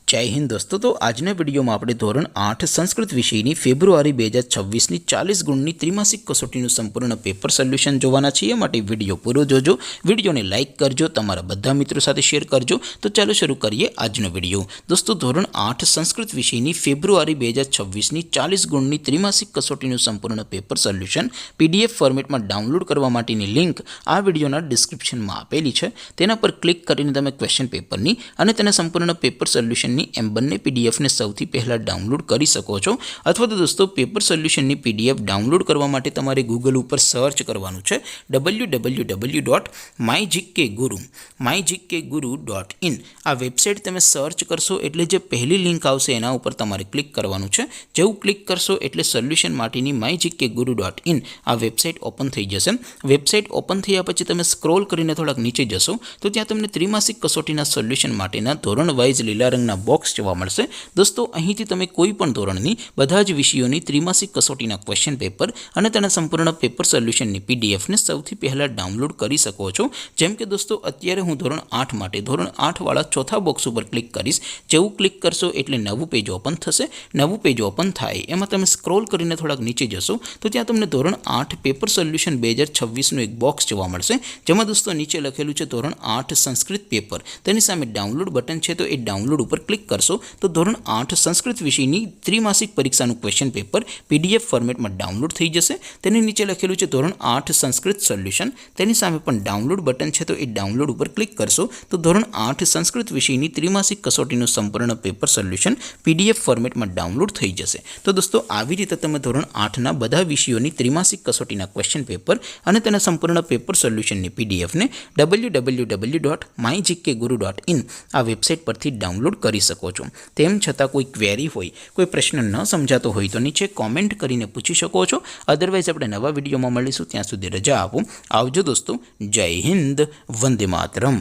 जय हिंद दोस्तों। तो આજના વિડીયોમાં આપણે ધોરણ 8 સંસ્કૃત વિષયની ફેબ્રુઆરી 2026ની 40 ગુણની ત્રિમાસિક કસોટીનું સંપૂર્ણ પેપર સોલ્યુશન જોવાના છીએ। માટે વિડીયો પૂરો જોજો, વિડીયોને લાઇક કરજો, તમારા બધા મિત્રો સાથે શેર કરજો। તો ચાલો શરૂ કરીએ આજનો વિડીયો। દોસ્તો ધોરણ 8 સંસ્કૃત વિષયની ફેબ્રુઆરી 2026ની 40 ગુણની ત્રિમાસિક કસોટીનું સંપૂર્ણ પેપર સોલ્યુશન PDF ફોર્મેટમાં ડાઉનલોડ કરવા માટેની લિંક આ વિડીયોના ડિસ્ક્રિપ્શનમાં આપેલી છે। તેના પર ક્લિક કરીને તમે ક્વેશ્ચન પેપરની અને તેના સંપૂર્ણ પેપર સોલ્યુશન एम बने पीडीएफ ने सौथी पहला डाउनलॉड करी सको छो। अथवा तो दोस्तों पेपर सोल्यूशन पीडीएफ डाउनलॉड करवा माटे तमारे गूगल पर सर्च करवानुं छे www.mygkguru.in आ वेबसाइट तमे सर्च करशो एटले जे पहली लिंक आवशे एना उपर तमारे क्लिक करवानुं छे। जेवुं क्लिक करशो एटले सोल्यूशन माटेनी mygkguru.in आ वेबसाइट ओपन थई जशे। वेबसाइट ओपन थया पछी तमे स्क्रॉल करीने थोड़ाक नीचे जशो तो त्यां तमने त्रिमासिक कसोटीना सोल्यूशन माटेना धोरण वाइज लीला रंगना बॉक्स जोवा मळशे। दोस्तों અહીંથી તમે કોઈ પણ ધોરણની બધા જ વિષયોની ત્રિમાસિક કસોટીના ક્વેશ્ચન પેપર અને તેના સંપૂર્ણ પેપર સોલ્યુશનની PDF ને સૌથી પહેલા ડાઉનલોડ કરી શકો છો। જેમ કે દોસ્તો અત્યારે હું ધોરણ 8 માટે ધોરણ 8 વાળા ચોથા બોક્સ ઉપર ક્લિક કરીશ। જેવું ક્લિક કરશો એટલે નવું પેજ ઓપન થશે। નવું પેજ ઓપન થાય એમાં તમે સ્ક્રોલ કરીને થોડાક નીચે જશો તો ત્યાં તમને ધોરણ 8 પેપર સોલ્યુશન 2026 નું એક બોક્સ જોવા મળશે। જેમાં દોસ્તો નીચે લખેલું છે ધોરણ 8 સંસ્કૃત પેપર, તેની સામે ડાઉનલોડ બટન છે તો એ ડાઉનલોડ ઉપર क्लिक करशो तो धोरण 8 संस्कृत विषयनी त्रिमासिक परीक्षाનું क्वेश्चन पेपर PDF फॉर्मेट में डाउनलॉड थई जशे। तेनी नीचे लखेलुं छे धोरण 8 संस्कृत सोल्यूशन, तेनी सामे पण डाउनलॉड बटन छे तो ए डाउनलॉड पर क्लिक करशो तो धोरण 8 संस्कृत विषयनी त्रिमासिक कसोटीનું संपूर्ण पेपर सोल्यूशन PDF फॉर्मेट में डाउनलॉड थई जशे। तो दोस्तों આવી રીતે તમે ધોરણ 8 ના બધા વિષયોની ત્રિમાસિક કસોટીના ક્વેશ્ચન પેપર અને તેના સંપૂર્ણ પેપર સોલ્યુશનની PDF ને www.mygkguru.in આ વેબસાઇટ પરથી ડાઉનલોડ કરી શકો છો। તેમ છતાં કોઈ ક્વેરી હોય, કોઈ પ્રશ્ન ન સમજાતો હોય તો નીચે કોમેન્ટ કરીને પૂછી શકો છો। અધરવાઇઝ આપણે નવા વિડીયોમાં મળીશું, ત્યાં સુધી રજા આપો। આવજો દોસ્તો, જય હિન્દ, વંદે માતરમ।